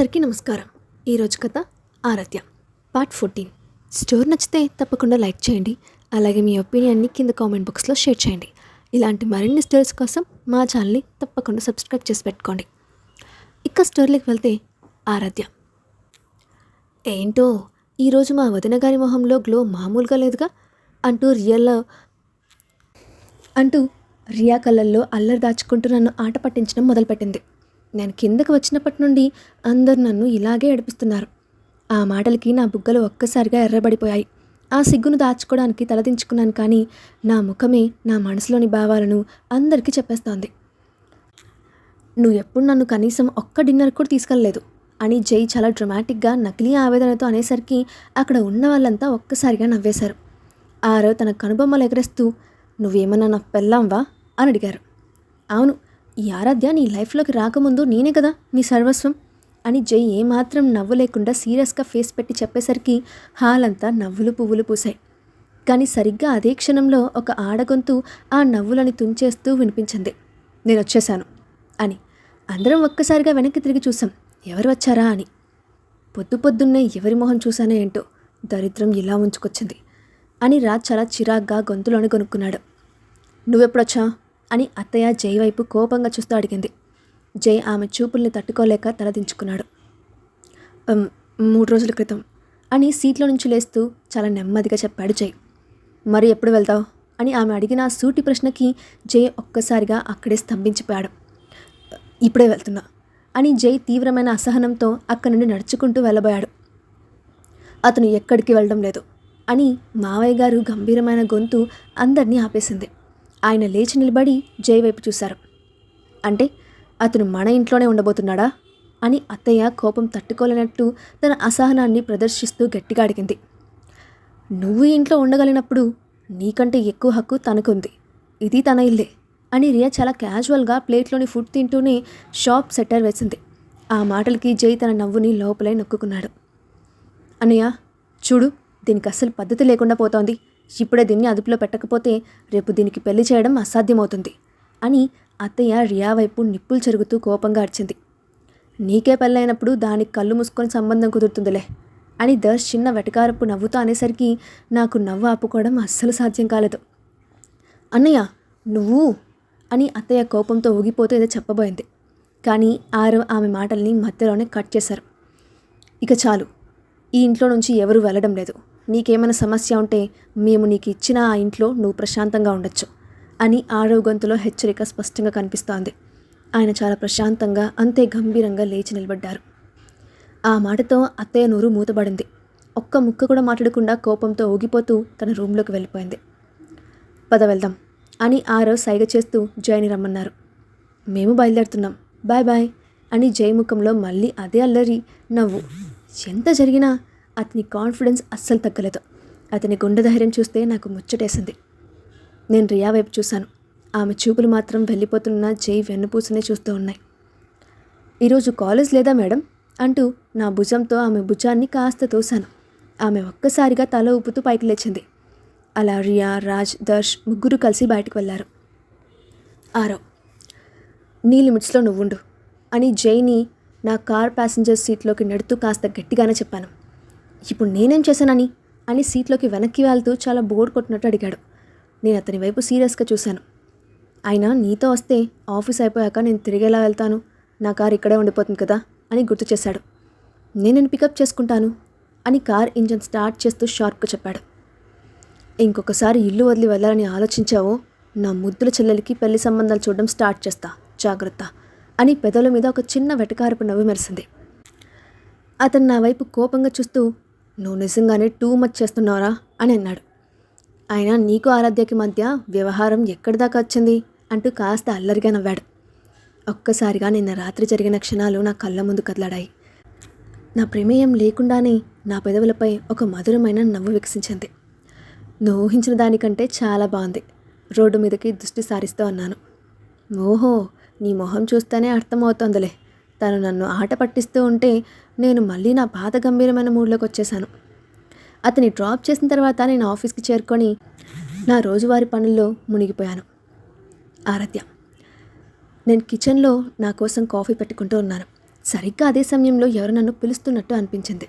అందరికీ నమస్కారం. ఈరోజు కథ ఆరాధ్య పార్ట్ 14. స్టోరీ నచ్చితే తప్పకుండా లైక్ చేయండి. అలాగే మీ ఒపీనియన్ని కింద కామెంట్ బాక్స్లో షేర్ చేయండి. ఇలాంటి మరిన్ని స్టోరీస్ కోసం మా ఛానల్ని తప్పకుండా సబ్స్క్రైబ్ చేసి పెట్టుకోండి. ఇక స్టోరీలోకి వెళ్తే ఆరాధ్య. ఏంటో ఈరోజు మా వదిన గారి మొహంలో గ్లో మామూలుగా లేదుగా అంటూ రియా కళ్ళల్లో అల్లరి దాచుకుంటూ నన్ను ఆట పట్టించడం మొదలుపెట్టింది. నేను కిందకు వచ్చినప్పటి నుండి అందరు నన్ను ఇలాగే ఏడిపిస్తున్నారు. ఆ మాటలకి నా బుగ్గలు ఒక్కసారిగా ఎర్రబడిపోయాయి. ఆ సిగ్గును దాచుకోవడానికి తలదించుకున్నాను, కానీ నా ముఖమే నా మనసులోని భావాలను అందరికీ చెప్పేస్తోంది. నువ్వు ఎప్పుడు నన్ను కనీసం ఒక్క డిన్నర్ కూడా తీసుకెళ్ళలేదు అని జై చాలా డ్రమాటిక్గా నకిలీ ఆవేదనతో అనేసరికి అక్కడ ఉన్న వాళ్ళంతా ఒక్కసారిగా నవ్వేశారు. ఆరో తన కనుబొమ్మలు ఎగరేస్తూ, నువ్వేమన్నా నా పెళ్ళాంవా అని అడిగారు. అవును, ఈ ఆరాధ్య నీ లైఫ్లోకి రాకముందు నేనే కదా నీ సర్వస్వం అని జై ఏమాత్రం నవ్వు లేకుండా సీరియస్గా ఫేస్ పెట్టి చెప్పేసరికి హాల్ అంతా నవ్వులు పువ్వులు పూసాయి. కానీ సరిగ్గా అదే క్షణంలో ఒక ఆడగొంతు ఆ నవ్వులని తుంచేస్తూ వినిపించింది. నేను వచ్చేశాను అని. అందరం ఒక్కసారిగా వెనక్కి తిరిగి చూసాం, ఎవరు వచ్చారా అని. పొద్దున్నే ఎవరి మొహం చూశానో ఏంటో, దరిద్రం ఇలా ఉంచుకొచ్చింది అని రాజ్ చాలా చిరాగ్గా గొంతులోనే కొనుక్కున్నాడు. నువ్వెప్పుడొచ్చా అని అత్తయ్య జై వైపు కోపంగా చూస్తూ అడిగింది. జై ఆమె చూపుల్ని తట్టుకోలేక తలదించుకున్నాడు. 3 రోజుల క్రితం అని సీట్లో నుంచి లేస్తూ చాలా నెమ్మదిగా చెప్పాడు జై. మరి ఎప్పుడు వెళ్తావు అని ఆమె అడిగిన సూటి ప్రశ్నకి జై ఒక్కసారిగా అక్కడే స్తంభించిపోయాడు. ఇప్పుడే వెళ్తున్నా అని జై తీవ్రమైన అసహనంతో అక్కడి నుండి నడుచుకుంటూ వెళ్ళబోయాడు. అతను ఎక్కడికి వెళ్ళడం లేదు అని మావయ్య గారు గంభీరమైన గొంతు అందరినీ ఆపేసింది. ఆయన లేచి నిలబడి జై వైపు చూశారు. అంటే అతను మన ఇంట్లోనే ఉండబోతున్నాడా అని అత్తయ్య కోపం తట్టుకోలేనట్టు తన అసహనాన్ని ప్రదర్శిస్తూ గట్టిగా అడిగింది. నువ్వు ఇంట్లో ఉండగలిగినప్పుడు నీకంటే ఎక్కువ హక్కు తనకుంది, ఇది తన ఇల్లే అని రియా చాలా క్యాజువల్గా ప్లేట్లోని ఫుడ్ తింటూనే షాప్ సెట్టర్ వేసింది. ఆ మాటలకి జై తన నవ్వుని లోపలే నొక్కుకున్నాడు. అన్నయ్య చూడు, దీనికి అస్సలు పద్ధతి లేకుండా పోతోంది. ఇప్పుడే దీన్ని అదుపులో పెట్టకపోతే రేపు దీనికి పెళ్లి చేయడం అసాధ్యమవుతుంది అని అత్తయ్య రియా వైపు నిప్పులు చెరుగుతూ కోపంగా అరిచింది. నీకే పెళ్ళైనప్పుడు దానికి కళ్ళు మూసుకొని సంబంధం కుదురుతుందిలే అని దర్శ్ చిన్న వెటకారపు నవ్వుతూ అనేసరికి నాకు నవ్వు ఆపుకోవడం అస్సలు సాధ్యం కాలేదు. అన్నయ్య నువ్వు అని అత్తయ్య కోపంతో ఊగిపోతూ ఏదో చెప్పబోయింది. కానీ ఆరవ్ ఆమె మాటల్ని మధ్యలోనే కట్ చేశారు. ఇక చాలు, ఈ ఇంట్లో నుంచి ఎవరూ వెళ్ళడం లేదు. నీకేమైనా సమస్య ఉంటే మేము నీకు ఇచ్చిన ఆ ఇంట్లో నువ్వు ప్రశాంతంగా ఉండొచ్చు అని ఆరవ్ గొంతులో హెచ్చరిక స్పష్టంగా కనిపిస్తోంది. ఆయన చాలా ప్రశాంతంగా అంతే గంభీరంగా లేచి నిలబడ్డారు. ఆ మాటతో అత్తయ్య నోరు మూతబడింది. ఒక్క ముక్క కూడా మాట్లాడకుండా కోపంతో ఊగిపోతూ తన రూమ్లోకి వెళ్ళిపోయింది. పద వెళ్దాం అని ఆరవ్ సైగ చేస్తూ జైని రమ్మన్నారు. మేము బయలుదేరుతున్నాం, బాయ్ బాయ్ అని జై ముఖంలో మళ్ళీ అదే అల్లరి నవ్వు. ఎంత జరిగినా అతని కాన్ఫిడెన్స్ అస్సలు తగ్గలేదు. అతని గుండె ధైర్యం చూస్తే నాకు ముచ్చటేసింది. నేను రియా వైపు చూశాను. ఆమె చూపులు మాత్రం వెళ్ళిపోతున్న జై వెన్నుపూసనే చూస్తూ ఉన్నాయి. ఈరోజు కాలేజ్ లేదా మేడం అంటూ నా భుజంతో ఆమె భుజాన్ని కాస్త తోశాను. ఆమె ఒక్కసారిగా తల ఊపుతూ పైకి లేచింది. అలా రియా, రాజ్, దర్శ్ ముగ్గురు కలిసి బయటకు వెళ్ళారు. ఆరవ్, నీ లిమిట్స్లో నువ్వుండు అని జైని నా కార్ ప్యాసింజర్ సీట్లోకి నెడుతూ కాస్త గట్టిగానే చెప్పాను. ఇప్పుడు నేనేం చేశానని అని సీట్లోకి వెనక్కి వెళ్తూ చాలా బోర్ కొట్టినట్టు అడిగాడు. నేను అతని వైపు సీరియస్గా చూశాను. అయినా నీతో వస్తే ఆఫీస్ అయిపోయాక నేను తిరిగేలా వెళ్తాను, నా కార్ ఇక్కడే ఉండిపోతుంది కదా అని గుర్తు చేశాడు. నేను పికప్ చేసుకుంటాను అని కార్ ఇంజన్ స్టార్ట్ చేస్తూ షార్ప్గా చెప్పాడు. ఇంకొకసారి ఇల్లు వదిలి వెళ్ళాలని ఆలోచించావో నా ముద్దుల చెల్లెలికి పెళ్లి సంబంధాలు చూడడం స్టార్ట్ చేస్తా, జాగ్రత్త అని పెదవుల మీద ఒక చిన్న వెటకారపు నవ్వు మెరిసింది. అతను నా వైపు కోపంగా చూస్తూ, నువ్వు నిజంగానే టూ మచ్ చేస్తున్నారా అని అన్నాడు. అయినా నీకు ఆరాధ్యకి మధ్య వ్యవహారం ఎక్కడి దాకా వచ్చింది అంటూ కాస్త అల్లరిగా నవ్వాడు. ఒక్కసారిగా నిన్న రాత్రి జరిగిన క్షణాలు నా కళ్ళ ముందు కదలాడాయి. నా ప్రమేయం లేకుండానే నా పెదవులపై ఒక మధురమైన నవ్వు వికసించింది. నువ్వు ఊహించిన దానికంటే చాలా బాగుంది. రోడ్డు మీదకి దృష్టి సారిస్తూ అన్నాను. ఓహో, నీ మొహం చూస్తేనే అర్థమవుతోందిలే. తను నన్ను ఆట పట్టిస్తూ ఉంటే నేను మళ్ళీ నా పాత గంభీరమైన మూడ్లోకి వచ్చేశాను. అతని డ్రాప్ చేసిన తర్వాత నేను ఆఫీస్కి చేరుకొని నా రోజువారీ పనుల్లో మునిగిపోయాను. ఆరాధ్య, నేను కిచెన్లో నా కోసం కాఫీ పెట్టుకుంటూ ఉన్నాను. సరిగ్గా అదే సమయంలో ఎవరు నన్ను పిలుస్తున్నట్టు అనిపించింది.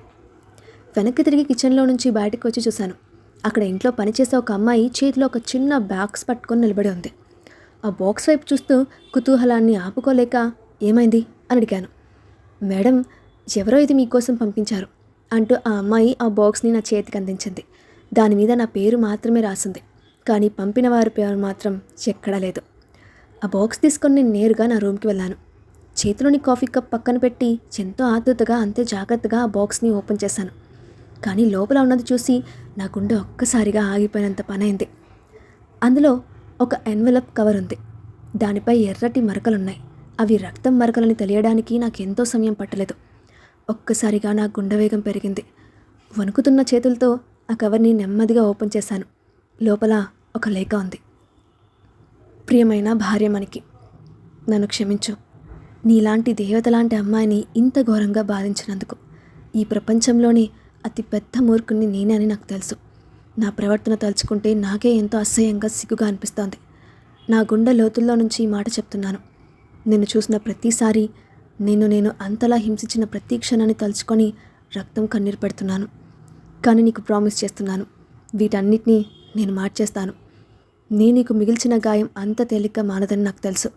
వెనక్కి తిరిగి కిచెన్లో నుంచి బయటకు వచ్చి చూశాను. అక్కడ ఇంట్లో పనిచేసే ఒక అమ్మాయి చేతిలో ఒక చిన్న బాక్స్ పట్టుకొని నిలబడి ఉంది. ఆ బాక్స్ వైపు చూస్తూ కుతూహలాన్ని ఆపుకోలేక ఏమైంది అని అడిగాను. మేడం, ఎవరో ఇది మీకోసం పంపించారు అంటూ ఆ అమ్మాయి ఆ బాక్స్ని నా చేతికి అందించింది. దాని మీద నా పేరు మాత్రమే రాసింది, కానీ పంపిన వారి పేరు మాత్రం ఎక్కడా లేదు. ఆ బాక్స్ తీసుకొని నేను నేరుగా నా రూమ్కి వెళ్ళాను. చేతిలోని కాఫీ కప్ పక్కన పెట్టి ఎంతో ఆతృతగా అంతే జాగ్రత్తగా ఆ బాక్స్ని ఓపెన్ చేశాను. కానీ లోపల ఉన్నది చూసి నా గుండె ఒక్కసారిగా ఆగిపోయినంత పనైంది. అందులో ఒక ఎన్వలప్ కవర్ ఉంది. దానిపై ఎర్రటి మరకలున్నాయి. అవి రక్తం మరకలని తెలియడానికి నాకెంతో సమయం పట్టలేదు. ఒక్కసారిగా నా గుండె వేగం పెరిగింది. వణుకుతున్న చేతులతో ఆ కవర్ని నెమ్మదిగా ఓపెన్ చేశాను. లోపల ఒక లేఖ ఉంది. ప్రియమైన భార్యమణికి, నన్ను క్షమించు. నీలాంటి దేవతలాంటి అమ్మాయిని ఇంత ఘోరంగా బాధించినందుకు. ఈ ప్రపంచంలోనే అతి పెద్ద మూర్ఖుణ్ణి నేనే అని నాకు తెలుసు. నా ప్రవర్తన తలుచుకుంటే నాకే ఎంతో అసహ్యంగా సిగ్గుగా అనిపిస్తోంది. నా గుండె లోతుల్లో నుంచి ఈ మాట చెప్తున్నాను. నిన్ను చూసిన ప్రతిసారి నేను అంతలా హింసించిన ప్రతి క్షణాన్ని తలుచుకొని రక్తం కన్నీరు పెడుతున్నాను. కానీ నీకు ప్రామిస్ చేస్తున్నాను, వీటన్నిటినీ నేను మార్చేస్తాను. నీకు మిగిల్చిన గాయం అంత తేలిగ్గా మానదని నాకు తెలుసు.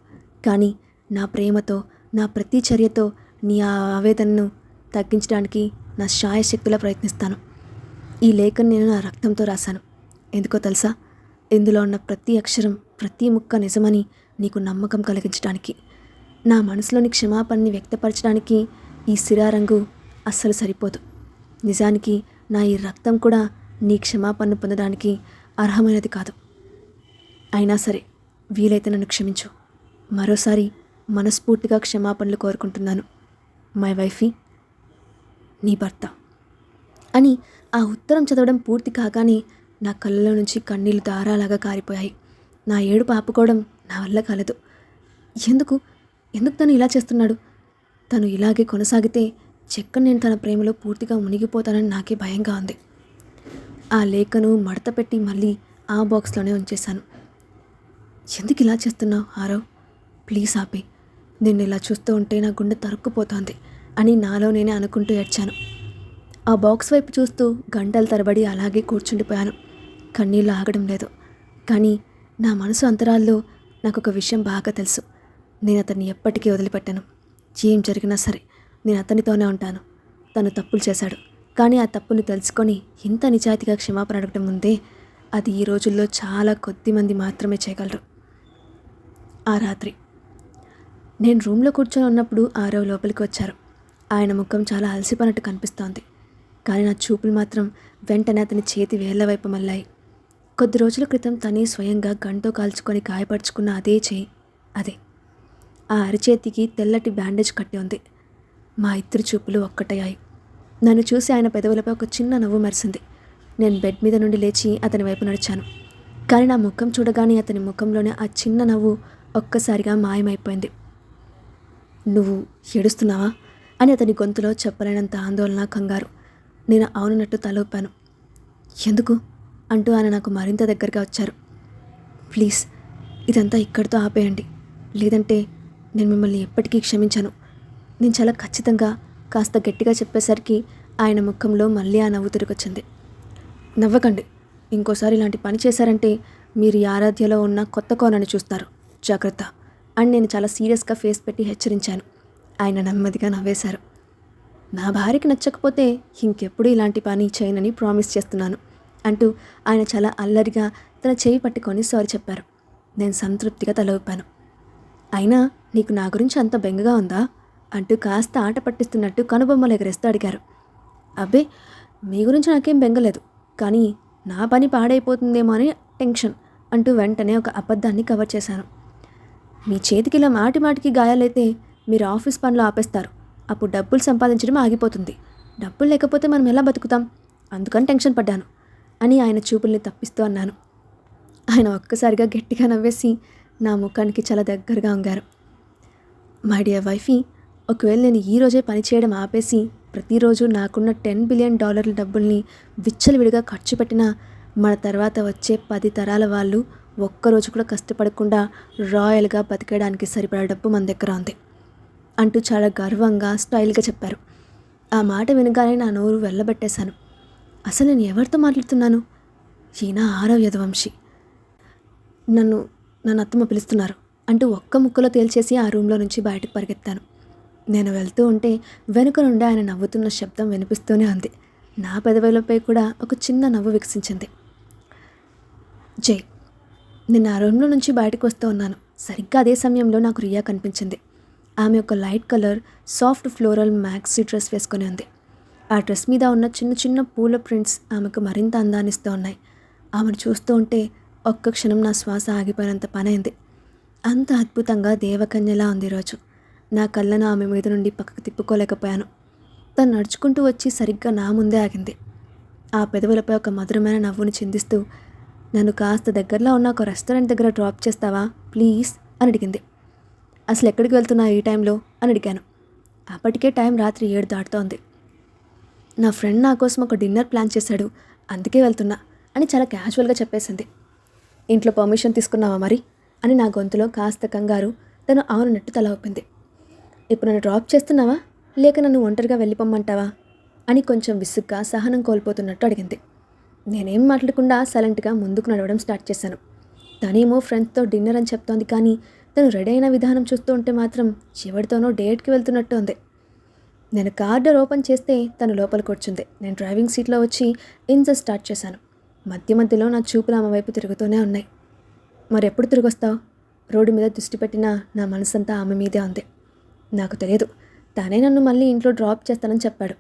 కానీ నా ప్రేమతో, నా ప్రతి చర్యతో నీ ఆ ఆవేదనను తగ్గించడానికి నా శాయశక్తిలా ప్రయత్నిస్తాను. ఈ లేఖను నేను నా రక్తంతో రాశాను. ఎందుకో తెలుసా? ఇందులో ఉన్న ప్రతి అక్షరం, ప్రతి ముక్క నిజమని నీకు నమ్మకం కలిగించడానికి. నా మనసులోని క్షమాపణని వ్యక్తపరచడానికి ఈ సిరారంగు అస్సలు సరిపోదు. నిజానికి నా ఈ రక్తం కూడా నీ క్షమాపణను పొందడానికి అర్హమైనది కాదు. అయినా సరే, వీలైతే నన్ను క్షమించు. మరోసారి మనస్ఫూర్తిగా క్షమాపణలు కోరుకుంటున్నాను. మై వైఫీ, నీ భర్త అని ఆ ఉత్తరం చదవడం పూర్తి కాగానే నా కళ్ళలో నుంచి కన్నీళ్లు దారాలాగా కారిపోయాయి. నా ఏడుపు ఆపుకోవడం నా వల్ల కాలేదు. ఎందుకు తను ఇలా చేస్తున్నాడు? తను ఇలాగే కొనసాగితే నేను తన ప్రేమలో పూర్తిగా మునిగిపోతానని నాకే భయంగా ఉంది. ఆ లేఖను మడత పెట్టి మళ్ళీ ఆ బాక్స్లోనే ఉంచేశాను. ఎందుకు ఇలా చేస్తున్నావు ఆరవ్? ప్లీజ్ ఆపే. నిన్ను ఇలా చూస్తూ ఉంటే నా గుండె తరుక్కుపోతోంది అని నాలో నేనే అనుకుంటూ ఏడ్చాను. ఆ బాక్స్ వైపు చూస్తూ గంటల తరబడి అలాగే కూర్చుండిపోయాను. కన్నీళ్ళు ఆగడం లేదు. కానీ నా మనసు అంతరాల్లో నాకు ఒక విషయం బాగా తెలుసు. నేను అతన్ని ఎప్పటికీ వదిలిపెట్టాను. ఏం జరిగినా సరే నేను అతనితోనే ఉంటాను. తను తప్పులు చేశాడు, కానీ ఆ తప్పుని తెలుసుకొని ఇంత నిజాయితీగా క్షమాపణ అడగడం ముందే అది ఈ రోజుల్లో చాలా కొద్ది మంది మాత్రమే చేయగలరు. ఆ రాత్రి నేను రూమ్లో కూర్చొని ఉన్నప్పుడు ఆరవ్ లోపలికి వచ్చారు. ఆయన ముఖం చాలా అలసిపోయినట్టు కనిపిస్తోంది. కానీ నా చూపులు మాత్రం వెంటనే అతని చేతి వేళ్ల వైపు మళ్ళాయి. కొద్ది రోజుల క్రితం తనే స్వయంగా గంటతో కాల్చుకొని గాయపరుచుకున్న అదే చేయి అదే. ఆ అరిచేతికి తెల్లటి బ్యాండేజ్ కట్టి ఉంది. మా ఇద్దరు చూపులు ఒక్కటయ్యాయి. నన్ను చూసి ఆయన పెదవులపై ఒక చిన్న నవ్వు మెరిసింది. నేను బెడ్ మీద నుండి లేచి అతని వైపు నడిచాను. కానీ నా ముఖం చూడగానే అతని ముఖంలోనే ఆ చిన్న నవ్వు ఒక్కసారిగా మాయమైపోయింది. నువ్వు ఏడుస్తున్నావా అని అతని గొంతులో చెప్పలేనంత ఆందోళన, కంగారు. నేను అవునన్నట్టు తల ఊపాను. ఎందుకు అంటూ ఆయన నాకు మరింత దగ్గరగా వచ్చారు. ప్లీజ్, ఇదంతా ఇక్కడితో ఆపేయండి, లేదంటే నేను మిమ్మల్ని ఎప్పటికీ క్షమించను. నేను చాలా ఖచ్చితంగా, కాస్త గట్టిగా చెప్పేసరికి ఆయన ముఖంలో మళ్ళీ ఆ నవ్వు తిరిగొచ్చింది. నవ్వకండి. ఇంకోసారి ఇలాంటి పని చేశారంటే మీరు ఈ ఆరాధ్యలో ఉన్న కొత్త కోణాన్ని చూస్తారు. జాగ్రత్త అని నేను చాలా సీరియస్గా ఫేస్ పెట్టి హెచ్చరించాను. ఆయన నెమ్మదిగా నవ్వేశారు. నా భార్యకి నచ్చకపోతే ఇంకెప్పుడు ఇలాంటి పని చేయనని ప్రామిస్ చేస్తున్నాను అంటూ ఆయన చాలా అల్లరిగా తన చేయి పట్టుకొని సారీ చెప్పారు. నేను సంతృప్తిగా తల ఊపాను. అయినా నీకు నా గురించి అంత బెంగగా ఉందా అంటూ కాస్త ఆట పట్టిస్తున్నట్టు కనుబొమ్మలు ఎగరేస్తూ అడిగారు. అబ్బే, మీ గురించి నాకేం బెంగలేదు, కానీ నా పని పాడైపోతుందేమో అని టెన్షన్ అంటూ వెంటనే ఒక అబద్ధాన్ని కవర్ చేశాను. మీ చేతికి ఇలా మాటి మాటికి గాయాలైతే మీరు ఆఫీస్ పనులు ఆపేస్తారు. అప్పుడు డబ్బులు సంపాదించడం ఆగిపోతుంది. డబ్బులు లేకపోతే మనం ఎలా బతుకుతాం? అందుకని టెన్షన్ పడ్డాను అని ఆయన చూపుల్ని తప్పిస్తూ అన్నాను. ఆయన ఒక్కసారిగా గట్టిగా నవ్వేసి నా ముఖానికి చాలా దగ్గరగా ఉంగారు. మై డియర్ వైఫీ, ఒకవేళ నేను ఈరోజే పనిచేయడం ఆపేసి ప్రతిరోజు నాకున్న $10 బిలియన్ డబ్బుల్ని విచ్చలవిడిగా ఖర్చు పెట్టినా మన తర్వాత వచ్చే 10 తరాల వాళ్ళు ఒక్కరోజు కూడా కష్టపడకుండా రాయల్గా బతికేయడానికి సరిపడా డబ్బు మన దగ్గర ఉంది. అంటూ చాలా గర్వంగా స్టైల్గా చెప్పారు. ఆ మాట వినగానే నా నోరు వెళ్ళబెట్టేశాను. అసలు నేను ఎవరితో మాట్లాడుతున్నాను? ఈయన 6వ యదువంశి. నన్ను నన్ను అత్తమ్మ పిలుస్తున్నారు అంటూ ఒక్క ముక్కలో తేల్చేసి ఆ రూమ్లో నుంచి బయటకు పరిగెత్తాను. నేను వెళ్తూ ఉంటే వెనుక నుండి ఆయన నవ్వుతున్న శబ్దం వినిపిస్తూనే ఉంది. నా పెదవులపై కూడా ఒక చిన్న నవ్వు వికసించింది. జై, నేను ఆ రూమ్లో నుంచి బయటకు వస్తూ ఉన్నాను. సరిగ్గా అదే సమయంలో నాకు రియా కనిపించింది. ఆమె ఒక light colour soft floral maxi dress వేసుకొని ఉంది. ఆ డ్రెస్ మీద ఉన్న చిన్న చిన్న పూల ప్రింట్స్ ఆమెకు మరింత అందాన్నిస్తూ ఉన్నాయి. ఆమెను చూస్తూ ఉంటే ఒక్క క్షణం నా శ్వాస ఆగిపోయినంత పనైంది. అంత అద్భుతంగా దేవకన్యలా ఉంది రోజు. నా కళ్ళను ఆమె మీద నుండి పక్కకు తిప్పుకోలేకపోయాను. తను నడుచుకుంటూ వచ్చి సరిగ్గా నా ముందే ఆగింది. ఆ పెదవులపై ఒక మధురమైన నవ్వుని చిందిస్తూ, నన్ను కాస్త దగ్గరలో ఉన్న ఒక రెస్టారెంట్ దగ్గర డ్రాప్ చేస్తావా ప్లీజ్ అని అడిగింది. అసలు ఎక్కడికి వెళ్తున్నా ఈ టైంలో అని అడిగాను. అప్పటికే టైం రాత్రి 7 దాటుతోంది. నా ఫ్రెండ్ నా కోసం ఒక డిన్నర్ ప్లాన్ చేశాడు, అందుకే వెళ్తున్నా అని చాలా క్యాజువల్గా చెప్పేసింది. ఇంట్లో పర్మిషన్ తీసుకున్నావా మరి అని నా గొంతులో కాస్త కంగారు. తను అవునన్నట్టు తల ఊపింది. ఇప్పుడు నన్ను డ్రాప్ చేస్తున్నావా లేక నన్ను ఒంటరిగా వెళ్ళిపోమ్మంటావా అని కొంచెం విసుగ్గా సహనం కోల్పోతున్నట్టు అడిగింది. నేనేం మాట్లాడకుండా సైలెంట్గా ముందుకు నడవడం స్టార్ట్ చేశాను. తనేమో ఫ్రెండ్స్తో డిన్నర్ అని చెప్తోంది, కానీ తను రెడీ అయిన విధానం చూస్తూ ఉంటే మాత్రం చివరితోనో డేట్కి వెళ్తున్నట్టు ఉంది. నేను కార్ డోర్ ఓపెన్ చేస్తే తను లోపల కూర్చుంది. నేను డ్రైవింగ్ సీట్లో వచ్చి ఇంజన్ స్టార్ట్ చేశాను. మధ్య మధ్యలో నా చూపులు ఆమె వైపు తిరుగుతూనే ఉన్నాయి. మరెప్పుడు తిరిగొస్తావు? రోడ్డు మీద దృష్టి పెట్టినా నా మనసంతా ఆమె మీదే ఉంది. నాకు తెలియదు, తనే నన్ను మళ్ళీ ఇంట్లో డ్రాప్ చేస్తానని చెప్పాడు.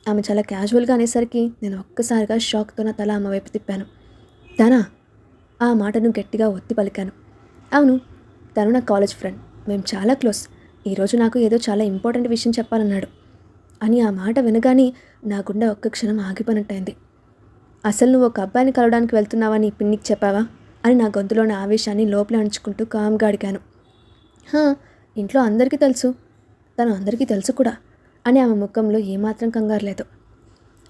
ఆమె చాలా క్యాజువల్గా అనేసరికి నేను ఒక్కసారిగా షాక్తో నా తల ఆమె వైపు తిప్పాను. తనా? ఆ మాటను గట్టిగా ఒత్తి పలికాను. అవును, తను నా కాలేజ్ ఫ్రెండ్, మేము చాలా క్లోజ్. ఈరోజు నాకు ఏదో చాలా ఇంపార్టెంట్ విషయం చెప్పాలన్నాడు అని ఆ మాట వినగానే నా గుండె ఒక్క క్షణం ఆగిపోయినట్టయింది. అసలు నువ్వు ఒక అబ్బాయిని కలవడానికి వెళ్తున్నావని పిన్నికి చెప్పావా అని నా గొంతులోని ఆవేశాన్ని లోపల అణుచుకుంటూ కామ్గా అడిగాను. ఇంట్లో అందరికీ తెలుసు, తను అందరికీ తెలుసు కూడా అని ఆమె ముఖంలో ఏమాత్రం కంగారు లేదు.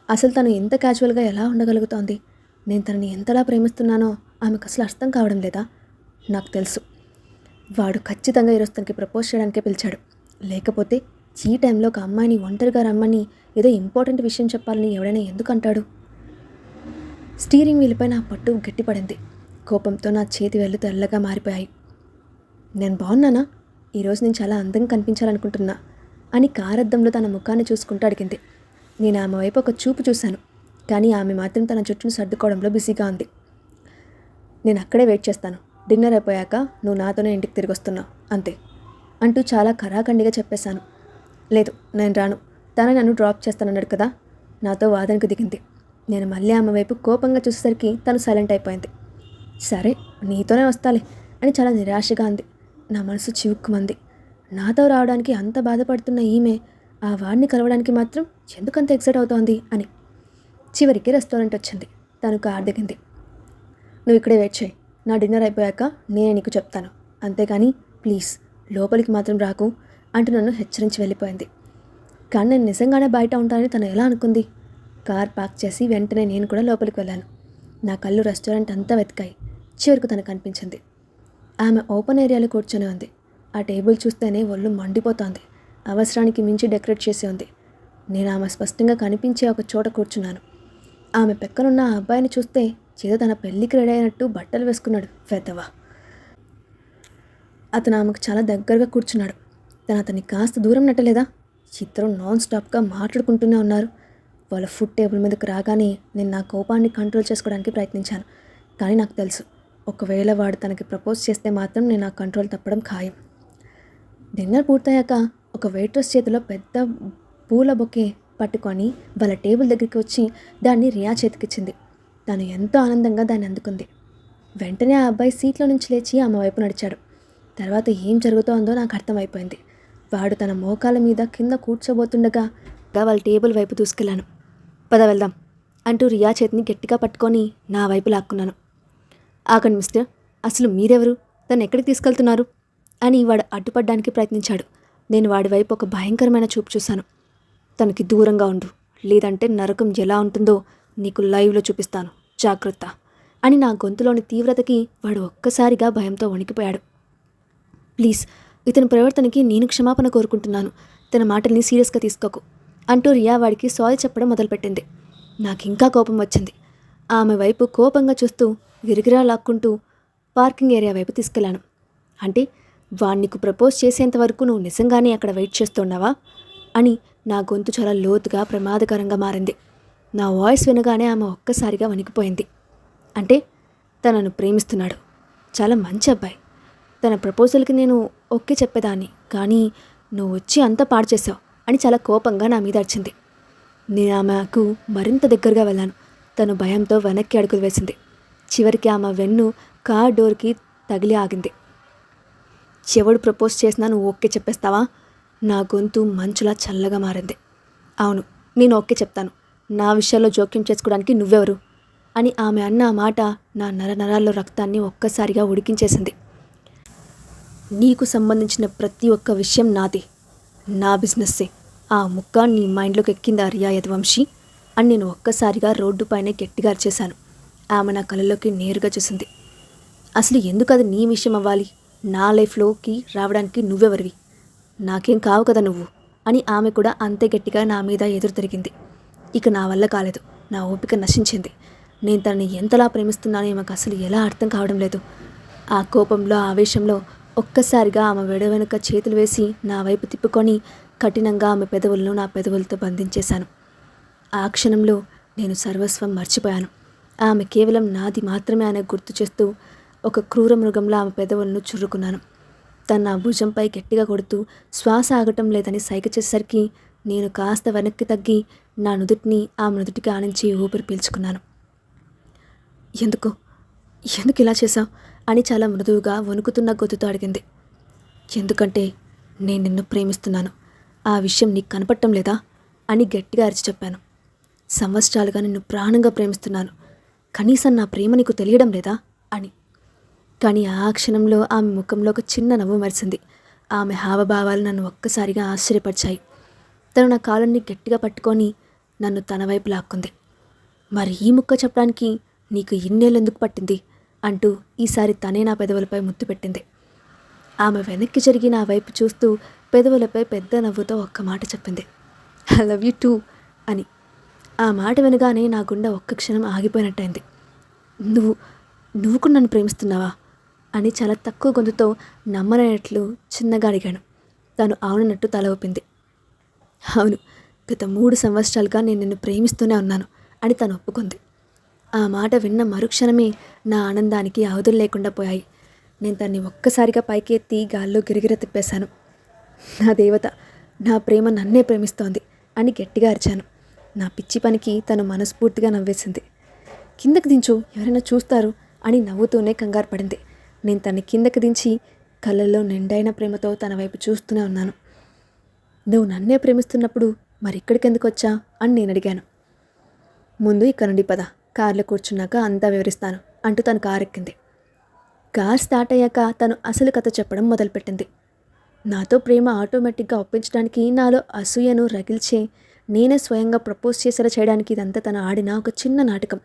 అసలు తను ఎంత క్యాజువల్గా ఎలా ఉండగలుగుతోంది? నేను తనని ఎంతలా ప్రేమిస్తున్నానో ఆమెకు అసలు అర్థం కావడం లేదా? నాకు తెలుసు, వాడు ఖచ్చితంగా ఈరోజు తనకి ప్రపోజ్ చేయడానికే పిలిచాడు. లేకపోతే ఈ టైంలో ఒక అమ్మాయిని ఒంటరిగా రమ్మని ఏదో ఇంపార్టెంట్ విషయం చెప్పాలని ఎవడైనా ఎందుకు అంటాడు? స్టీరింగ్ వీల్పై నా పట్టు గట్టిపడింది. కోపంతో నా చేతి వేళ్ళు తెల్లగా మారిపోయాయి. నేను బాగున్నానా? ఈరోజు నేను చాలా అందంగా కనిపించాలనుకుంటున్నా అని కారద్దంలో తన ముఖాన్ని చూసుకుంటూ అడిగింది. నేను ఆమె వైపు ఒక చూపు చూశాను, కానీ ఆమె మాత్రం తన జుట్టును సర్దుకోవడంలో బిజీగా ఉంది. నేను అక్కడే వెయిట్ చేస్తాను. డిన్నర్ అయిపోయాక నువ్వు నాతోనే ఇంటికి తిరిగి వస్తున్నావు అంతే అంటూ చాలా ఖరాఖండిగా చెప్పేశాను. లేదు, నేను రాను, తనే నన్ను డ్రాప్ చేస్తానన్నాడు కదా. నాతో వాదనకు దిగింది. నేను మళ్ళీ ఆమె వైపు కోపంగా చూసేసరికి తను సైలెంట్ అయిపోయింది. సరే, నీతోనే వస్తాలే అని చాలా నిరాశగా అంది. నా మనసు చివుక్కుమంది. నాతో రావడానికి అంత బాధపడుతున్న ఈమె ఆ వాడిని కలవడానికి మాత్రం ఎందుకంత ఎక్సైట్ అవుతోంది అని. చివరికి రెస్టారెంట్ వచ్చింది. తను కార్ దిగింది. నువ్వు ఇక్కడే వెయిట్ చేయి, నా డిన్నర్ అయిపోయాక నేనే నీకు చెప్తాను, అంతేగాని ప్లీజ్ లోపలికి మాత్రం రాకు అంటూ నన్ను హెచ్చరించి వెళ్ళిపోయింది. కానీ నేను నిజంగానే బయట ఉంటానని తను ఎలా అనుకుంది? కార్ పార్క్ చేసి వెంటనే నేను కూడా లోపలికి వెళ్ళాను. నా కళ్ళు రెస్టారెంట్ అంతా వెతికాయి. చివరికి తనకు కనిపించింది. ఆమె ఓపెన్ ఏరియాలో కూర్చొని ఉంది. ఆ టేబుల్ చూస్తేనే ఒళ్ళు మండిపోతోంది. అవసరానికి మించి డెకరేట్ చేసి ఉంది. నేను ఆమె స్పష్టంగా కనిపించే ఒక చోట కూర్చున్నాను. ఆమె పక్కనున్న ఆ అబ్బాయిని చూస్తే చేత తన పెళ్ళికి రెడీ అయినట్టు బట్టలు వేసుకున్నాడు వెధవ. అతను ఆమెకు చాలా దగ్గరగా కూర్చున్నాడు. తను అతన్ని కాస్త దూరం నెట్టలేదా? ఇద్దరు నాన్ స్టాప్గా మాట్లాడుకుంటూనే ఉన్నారు. వాళ్ళ ఫుడ్ టేబుల్ మీదకి రాగానే నేను నా కోపాన్ని కంట్రోల్ చేసుకోవడానికి ప్రయత్నించాను. కానీ నాకు తెలుసు, ఒకవేళ వాడు తనకి ప్రపోజ్ చేస్తే మాత్రం నేను నా కంట్రోల్ తప్పడం ఖాయం. డిన్నర్ పూర్తయ్యాక ఒక వెయిట్రెస్ చేతిలో పెద్ద పూల బొకే పట్టుకొని వాళ్ళ టేబుల్ దగ్గరికి వచ్చి దాన్ని రియా చేతికిచ్చింది. తను ఎంతో ఆనందంగా దాన్ని అందుకుంది. వెంటనే ఆ అబ్బాయి సీట్లో నుంచి లేచి ఆమె వైపు నడిచాడు. తర్వాత ఏం జరుగుతోందో నాకు అర్థమైపోయింది. వాడు తన మోకాల మీద కింద కూర్చోబోతుండగా వాళ్ళ టేబుల్ వైపు దూసుకెళ్ళాను. పద వెళ్దాం అంటూ రియా చేతిని గట్టిగా పట్టుకొని నా వైపు లాక్కున్నాను. ఆగండి మిస్టర్, అసలు మీరెవరు? తను ఎక్కడికి తీసుకెళ్తున్నారు అని వాడు అడ్డుపడడానికి ప్రయత్నించాడు. నేను వాడి వైపు ఒక భయంకరమైన చూపు చూశాను. తనకి దూరంగా ఉండు, లేదంటే నరకం ఎలా ఉంటుందో నీకు లైవ్లో చూపిస్తాను, జాగ్రత్త అని నా గొంతులోని తీవ్రతకి వాడు ఒక్కసారిగా భయంతో వణికిపోయాడు. ప్లీజ్ ఇతని ప్రవర్తనకి నేను క్షమాపణ కోరుకుంటున్నాను. తన మాటల్ని సీరియస్గా తీసుకోకు అంటూ రియా వాడికి సారీ చెప్పడం మొదలుపెట్టింది. నాకింకా కోపం వచ్చింది. ఆమె వైపు కోపంగా చూస్తూ గిరిగిరా లాక్కుంటూ పార్కింగ్ ఏరియా వైపు తీసుకెళ్లాను. అంటే వాణ్ణి నీకు ప్రపోజ్ చేసేంత వరకు నువ్వు నిజంగానే అక్కడ వెయిట్ చేస్తున్నావా అని నా గొంతు చాలా లోతుగా ప్రమాదకరంగా మారింది. నా వాయిస్ వినగానే ఆమె ఒక్కసారిగా వణికిపోయింది. అంటే తనను ప్రేమిస్తున్నాడు, చాలా మంచి అబ్బాయి. తన ప్రపోజల్కి నేను ఓకే చెప్పేదాన్ని, కానీ నువ్వు వచ్చి అంతా పాడు చేసావు అని చాలా కోపంగా నా మీద అరిచింది. నేను ఆమెకు మరింత దగ్గరగా వెళ్ళాను. తను భయంతో వెనక్కి అడుగులు వేసింది. చివరికి ఆమె వెన్ను కార్ డోర్కి తగిలి ఆగింది. ఎవడు ప్రపోజ్ చేసినా నువ్వు ఓకే చెప్పేస్తావా? నా గొంతు మంచులా చల్లగా మారింది. అవును, నేను ఓకే చెప్తాను. నా విషయాల్లో జోక్యం చేసుకోవడానికి నువ్వెవరు అని ఆమె అన్న ఆ మాట నా నరాల్లో రక్తాన్ని ఒక్కసారిగా ఉడికించేసింది. నీకు సంబంధించిన ప్రతి ఒక్క విషయం నాది, నా బిజినెస్సే. ఆ ముక్క నీ మైండ్లోకి ఎక్కిందా రియా యదువంశీ అని నేను ఒక్కసారిగా రోడ్డు పైనే గట్టిగా అరిచేశాను. ఆమె నా కళ్ళలోకి నేరుగా చూసింది. అసలు ఎందుకు అది నీ విషయం అవ్వాలి? నా లైఫ్లోకి రావడానికి నువ్వెవరివి? నాకేం కావు కదా నువ్వు అని ఆమె కూడా అంతే గట్టిగా నా మీద ఎదురు తిరిగింది. ఇక నా వల్ల కాలేదు. నా ఓపిక నశించింది. నేను తనని ఎంతలా ప్రేమిస్తున్నానో ఆమెకు అసలు ఎలా అర్థం కావడం లేదు. ఆ కోపంలో ఆవేశంలో ఒక్కసారిగా ఆమె వెనుక చేతులు వేసి నా వైపు తిప్పుకొని కఠినంగా ఆమె పెదవులను నా పెదవులతో బంధించేశాను. ఆ క్షణంలో నేను సర్వస్వం మర్చిపోయాను. ఆమె కేవలం నాది మాత్రమే అనే గుర్తు చేస్తూ ఒక క్రూర మృగంలో ఆమె పెదవులను చుర్రుకున్నాను. తన నా భుజంపై గట్టిగా కొడుతూ శ్వాస ఆగటం లేదని సైగ చేసేసరికి నేను కాస్త వెనక్కి తగ్గి నా నుదుటిని ఆమె నుదుటికి ఆనించి ఊపిరి పీల్చుకున్నాను. ఎందుకు ఇలా చేశావు అని చాలా మృదువుగా వణుకుతున్న గొంతుతో అడిగింది. ఎందుకంటే నేను నిన్ను ప్రేమిస్తున్నాను. ఆ విషయం నీకు కనపడటం లేదా అని గట్టిగా అరిచి చెప్పాను. సంవత్సరాలుగా నిన్ను ప్రాణంగా ప్రేమిస్తున్నాను. కనీసం నా ప్రేమ నీకు తెలియడం లేదా అని. కానీ ఆ క్షణంలో ఆమె ముఖంలో ఒక చిన్న నవ్వు మెరిసింది. ఆమె హావభావాలు నన్ను ఒక్కసారిగా ఆశ్చర్యపరిచాయి. తను నా కాళ్ళని గట్టిగా పట్టుకొని నన్ను తన వైపు లాక్కుంది. మరి ఈ ముక్క చెప్పడానికి నీకు ఇన్నేళ్ళు ఎందుకు పట్టింది అంటూ ఈసారి తనే నా పెదవులపై ముద్దు పెట్టింది. ఆమె వెనక్కి జరిగి నా వైపు చూస్తూ పెదవులపై పెద్ద నవ్వుతో ఒక్క మాట చెప్పింది. ఐ లవ్ యూ టూ అని. ఆ మాట వినగానే నా గుండె ఒక్క క్షణం ఆగిపోయినట్టయింది. నువ్వు కూడా నన్ను ప్రేమిస్తున్నావా అని చాలా తక్కువ గొంతుతో నమ్మనట్లు చిన్నగా అడిగాను. తను అవునన్నట్టు తల ఊపింది. అవును, గత 3 సంవత్సరాలుగా నేను నిన్ను ప్రేమిస్తూనే ఉన్నాను అని తను ఒప్పుకుంది. ఆ మాట విన్న మరుక్షణమే నా ఆనందానికి అవధులు లేకుండా పోయాయి. నేను తన్ని ఒక్కసారిగా పైకి ఎత్తి గాల్లో గిరిగిర తిప్పేశాను. నా దేవత, నా ప్రేమ నన్నే ప్రేమిస్తోంది అని గట్టిగా అరిచాను. నా పిచ్చి పనికి తను మనస్ఫూర్తిగా నవ్వేసింది. కిందకి దించు, ఎవరైనా చూస్తారు అని నవ్వుతూనే కంగారు పడింది. నేను తన్ని కిందకి దించి కళ్ళల్లో నిండైన ప్రేమతో తన వైపు చూస్తూనే ఉన్నాను. నువ్వు నన్నే ప్రేమిస్తున్నప్పుడు మరి ఇక్కడికి ఎందుకు వచ్చా అని నేను అడిగాను. ముందు ఇక్కడ నుండి పద, కార్లో కూర్చున్నాక అంతా వివరిస్తాను అంటూ తను కారు ఎక్కింది. కార్ స్టార్ట్ అయ్యాక తను అసలు కథ చెప్పడం మొదలుపెట్టింది. నాతో ప్రేమ ఆటోమేటిక్గా ఒప్పించడానికి నాలో అసూయను రగిల్చే నేనే స్వయంగా ప్రపోజ్ చేసేలా చేయడానికి ఇదంతా తను ఆడిన ఒక చిన్న నాటకం.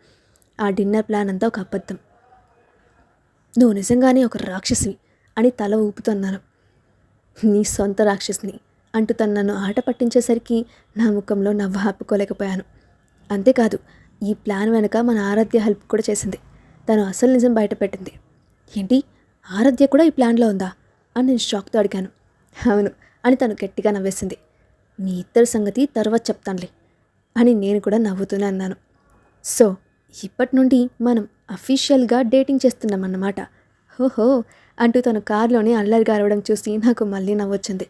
ఆ డిన్నర్ ప్లాన్ అంతా ఒక అబద్ధం. నువ్వు నిజంగానే ఒక రాక్షసివి అని తల ఊపుతున్నాను. నీ సొంత రాక్షసిని అంటూ తను నన్ను ఆట పట్టించేసరికి నా ముఖంలో నవ్వు ఆపుకోలేకపోయాను. అంతేకాదు, ఈ ప్లాన్ వెనుక మన ఆరాధ్య హెల్ప్ కూడా చేసింది. తను అసలు నిజం బయటపెట్టింది. ఏంటి, ఆరాధ్య కూడా ఈ ప్లాన్లో ఉందా అని నేను షాక్తో అడిగాను. అవును అని తను గట్టిగా నవ్వేసింది. మీ ఇద్దరి సంగతి తర్వాత చెప్తానులే అని నేను కూడా నవ్వుతూనే అన్నాను. సో ఇప్పటి నుండి మనం అఫీషియల్గా డేటింగ్ చేస్తున్నామన్నమాట. హోహో అంటూ తను కారులోనే అల్లరిగా అరవడం చూసి నాకు మళ్ళీ నవ్వొచ్చింది.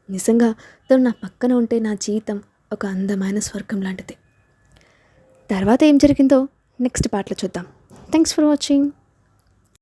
నిజంగా తను నా పక్కన ఉంటే నా జీవితం ఒక అందమైన స్వర్గం లాంటిది. తర్వాత ఏం జరిగిందో నెక్స్ట్ పార్ట్లో చూద్దాం. Thanks for watching.